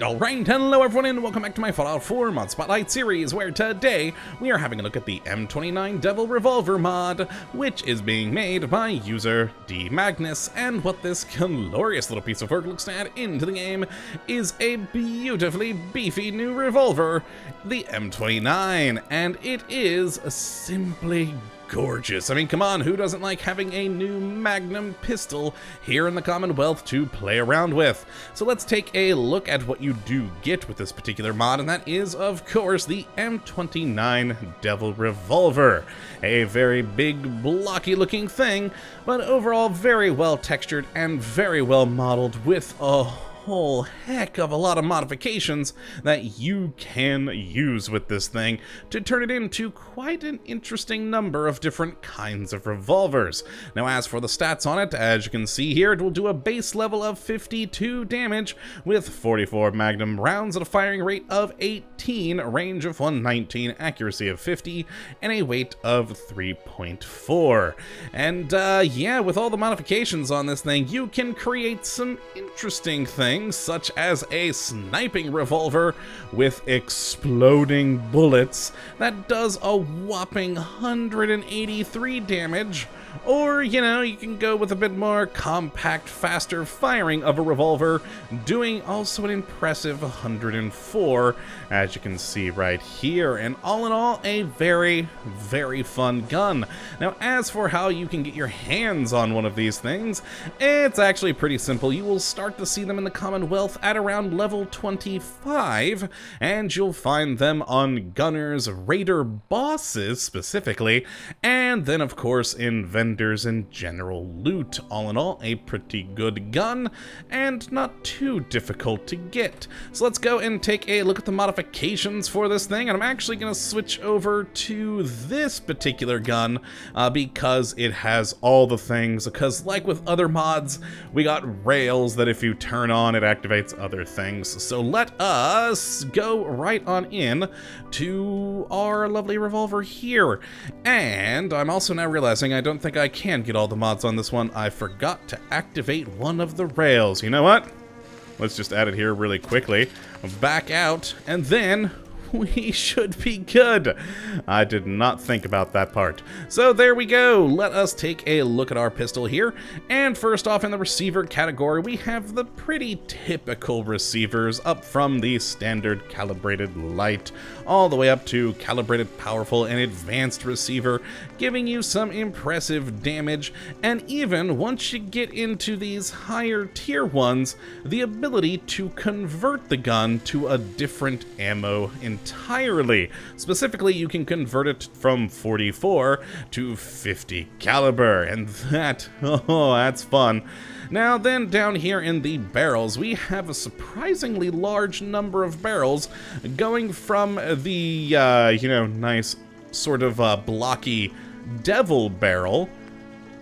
Alright, hello everyone and welcome back to my Fallout 4 Mod Spotlight series, where today we are having a look at the M29 Devil Revolver mod, which is being made by user D Magnus, and what this glorious little piece of work looks to add into the game is a beautifully beefy new revolver, the M29, and it is simply gorgeous. I mean, come on, who doesn't like having a new Magnum pistol here in the Commonwealth to play around with? So let's take a look at what you do get with this particular mod, and that is, of course, the M29 Devil Revolver. A very big, blocky looking thing, but overall very well textured and very well modeled with a whole heck of a lot of modifications that you can use with this thing to turn it into quite an interesting number of different kinds of revolvers. Now, as for the stats on it, as you can see here, it will do a base level of 52 damage with 44 magnum rounds at a firing rate of 18, range of 119, accuracy of 50, and a weight of 3.4. And yeah, with all the modifications on this thing, you can create some interesting things, such as a sniping revolver with exploding bullets that does a whopping 183 damage, or, you know, you can go with a bit more compact, faster firing of a revolver, doing also an impressive 104, as you can see right here, and all in all, a very, very fun gun. Now, as for how you can get your hands on one of these things, it's actually pretty simple. You will start to see them in the Commonwealth at around level 25, and you'll find them on gunners, raider bosses specifically, and then of course in vendors and general loot. All in all, a pretty good gun, and not too difficult to get. So let's go and take a look at the modifications for this thing, and I'm actually going to switch over to this particular gun because it has all the things, because like with other mods, we got rails that if you turn on, it activates other things. So let us go right on in to our lovely revolver here. And I'm also now realizing I don't think I can get all the mods on this one. I forgot to activate one of the rails. You know what? Let's just add it here really quickly. Back out, and then we should be good. I did not think about that part. So there we go. Let us take a look at our pistol here. And first off, in the receiver category, we have the pretty typical receivers, up from the standard calibrated light all the way up to calibrated powerful and advanced receiver, giving you some impressive damage. And even once you get into these higher tier ones, the ability to convert the gun to a different ammo entirely. Specifically, you can convert it from 44 to 50 caliber, and that, oh, that's fun. Now then, down here in the barrels, we have a surprisingly large number of barrels, going from the, you know, nice sort of blocky devil barrel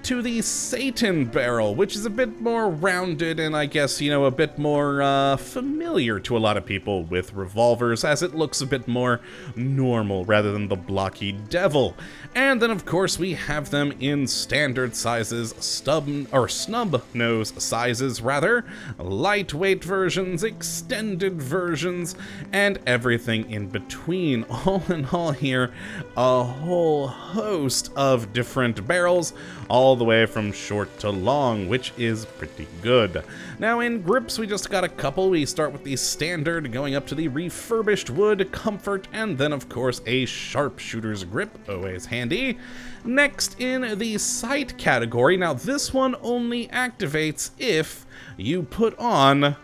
to the Satan barrel, which is a bit more rounded and I guess, you know, a bit more familiar to a lot of people with revolvers, as it looks a bit more normal rather than the blocky devil. And then of course we have them in standard sizes, snub nose sizes rather, lightweight versions, extended versions, and everything in between. All in all here, a whole host of different barrels, all the way from short to long, which is pretty good. Now in grips, we just got a couple. We start with the standard, going up to the refurbished wood, comfort, and then of course a sharpshooter's grip, always handy. Next, in the sight category, now this one only activates if you put on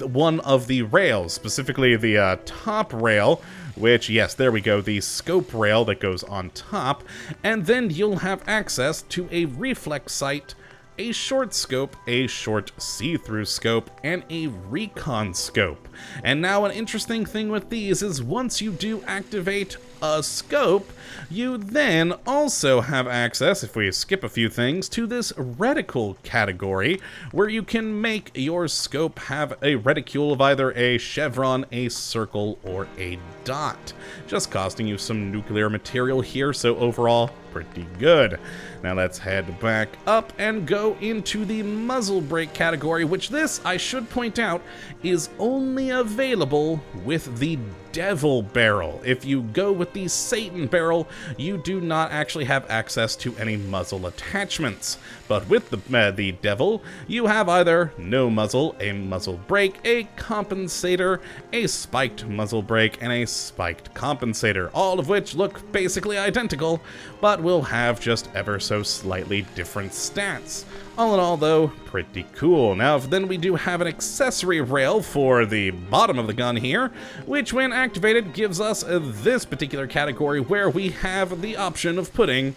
one of the rails, specifically the top rail, which, yes, there we go, the scope rail that goes on top, and then you'll have access to a reflex sight, a short scope, a short see-through scope, and a recon scope. And now an interesting thing with these is once you do activate a scope, you then also have access, if we skip a few things, to this reticle category, where you can make your scope have a reticule of either a chevron, a circle, or a dot. Just costing you some nuclear material here, so overall, pretty good. Now let's head back up and go into the muzzle break category, which this, I should point out, is only available with the Devil barrel. If you go with the Satan barrel, you do not actually have access to any muzzle attachments. But with the Devil, you have either no muzzle, a muzzle break, a compensator, a spiked muzzle break, and a spiked compensator, all of which look basically identical, but will have just ever so slightly different stats. All in all, though, pretty cool. Now, then we do have an accessory rail for the bottom of the gun here, which when activated gives us this particular category where we have the option of putting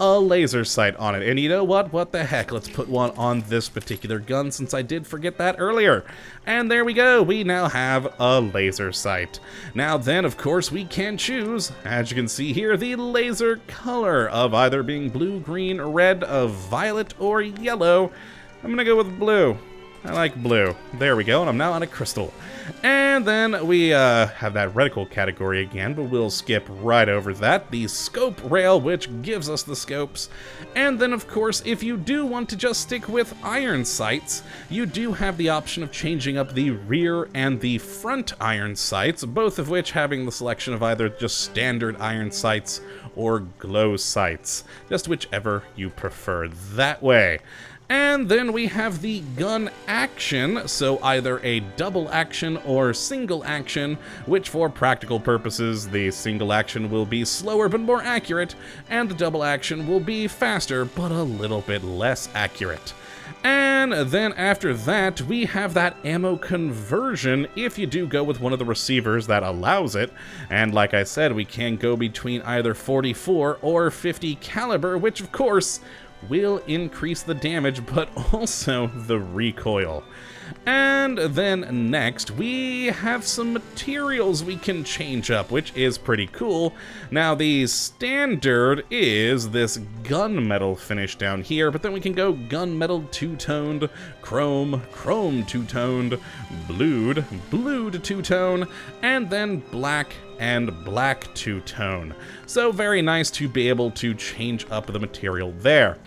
a laser sight on it. And you know what? What the heck? Let's put one on this particular gun, since I did forget that earlier. And there we go. We now have a laser sight. Now then, of course, we can choose, as you can see here, the laser color of either being blue, green, red, violet, or yellow. I'm gonna go with blue. I like blue. There we go, and I'm now on a crystal. And then we have that reticle category again, but we'll skip right over that. The scope rail, which gives us the scopes. And then, of course, if you do want to just stick with iron sights, you do have the option of changing up the rear and the front iron sights, both of which having the selection of either just standard iron sights or glow sights, just whichever you prefer that way. And then we have the gun action, so either a double action or single action, which for practical purposes, the single action will be slower but more accurate, and the double action will be faster but a little bit less accurate. And then after that, we have that ammo conversion if you do go with one of the receivers that allows it. And like I said, we can go between either 44 or 50 caliber, which of course will increase the damage, but also the recoil. And then next, we have some materials we can change up, which is pretty cool. Now, the standard is this gunmetal finish down here, but then we can go gunmetal two-toned, chrome two-toned, blued two-tone, and then black and black two-tone. So very nice to be able to change up the material there.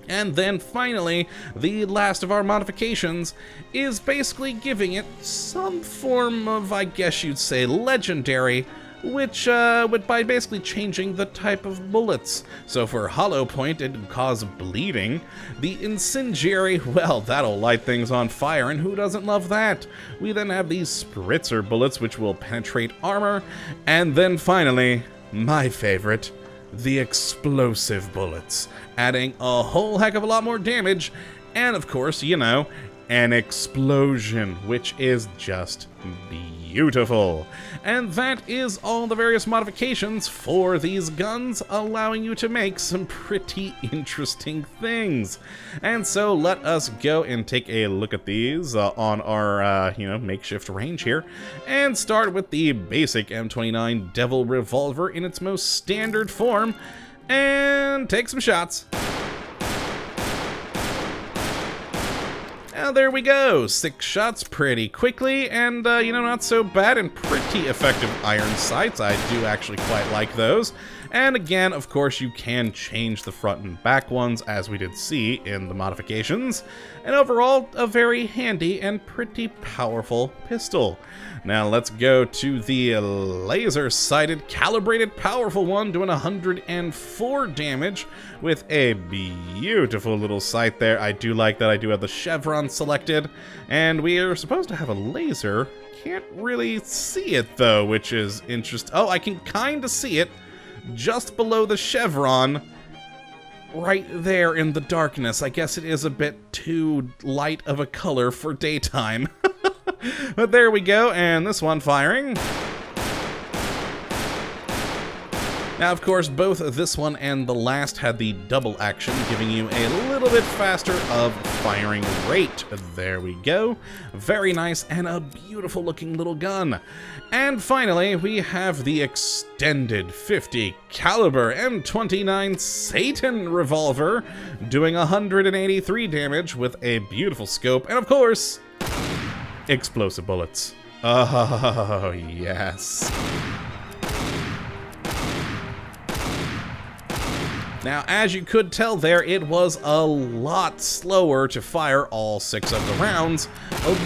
And then finally, the last of our modifications is basically giving it some form of, I guess you'd say, legendary, which would by basically changing the type of bullets. So for hollow point, it would cause bleeding. The incendiary, well, that'll light things on fire, and who doesn't love that? We then have these spritzer bullets, which will penetrate armor. And then finally, my favorite, the explosive bullets, adding a whole heck of a lot more damage, and of course, you know, an explosion, which is just beautiful. And that is all the various modifications for these guns, allowing you to make some pretty interesting things. And so let us go and take a look at these on our, makeshift range here, and start with the basic M29 Devil Revolver in its most standard form, and take some shots. Now there we go, 6 shots pretty quickly, and not so bad, and pretty effective iron sights. I do actually quite like those. And again, of course, you can change the front and back ones, as we did see in the modifications. And overall, a very handy and pretty powerful pistol. Now let's go to the laser-sighted, calibrated, powerful one, doing 104 damage with a beautiful little sight there. I do like that I do have the chevron selected, and we are supposed to have a laser. Can't really see it, though, which is interesting. Oh, I can kind of see it just below the chevron, right there in the darkness. I guess it is a bit too light of a color for daytime. But there we go, and this one firing. Now, of course, both this one and the last had the double action, giving you a little bit faster of firing rate. There we go. Very nice, and a beautiful looking little gun. And finally, we have the extended 50 caliber M29 Satan revolver, doing 183 damage with a beautiful scope, and of course, explosive bullets. Oh, yes. Now, as you could tell there, it was a lot slower to fire all 6 of the rounds,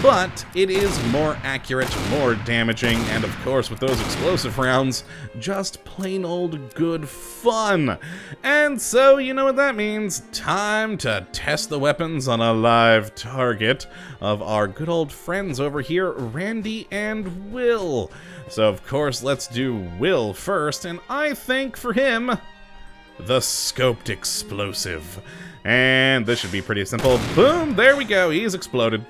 but it is more accurate, more damaging, and of course, with those explosive rounds, just plain old good fun. And so, you know what that means. Time to test the weapons on a live target of our good old friends over here, Randy and Will. So, of course, let's do Will first, and I think for him, the scoped explosive. And this should be pretty simple. Boom, there we go, he's exploded.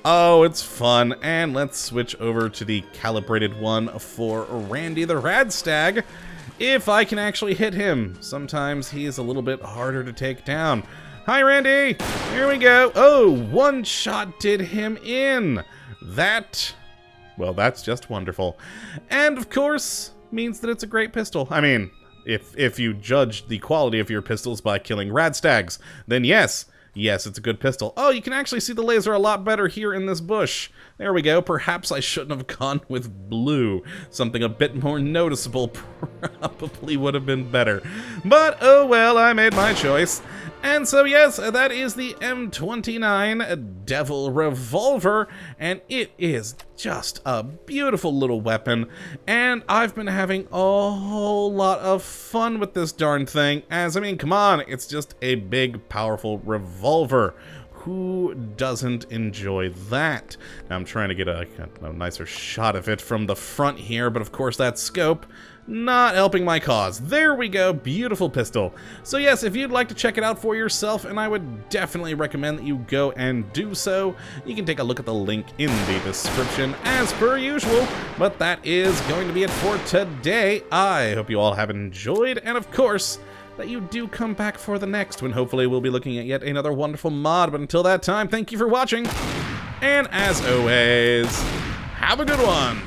Oh, it's fun. And let's switch over to the calibrated one for Randy the Radstag. If I can actually hit him. Sometimes he is a little bit harder to take down. Hi, Randy. Here we go. Oh, one shot did him in. Well, that's just wonderful. And of course, means that it's a great pistol. I mean, if you judge the quality of your pistols by killing Radstags, then yes, it's a good pistol. Oh, you can actually see the laser a lot better here in this bush. There we go. Perhaps I shouldn't have gone with blue. Something a bit more noticeable probably would have been better. But oh well, I made my choice. And so yes, that is the M29 Devil Revolver, and it is just a beautiful little weapon, and I've been having a whole lot of fun with this darn thing, as, I mean, come on, it's just a big, powerful revolver. Who doesn't enjoy that? Now I'm trying to get a nicer shot of it from the front here, but of course that scope not helping my cause. There we go, beautiful pistol. So yes, if you'd like to check it out for yourself, and I would definitely recommend that you go and do so, you can take a look at the link in the description as per usual. But that is going to be it for today. I hope you all have enjoyed, and of course, that you do come back for the next, when hopefully we'll be looking at yet another wonderful mod. But until that time, thank you for watching, and as always, have a good one!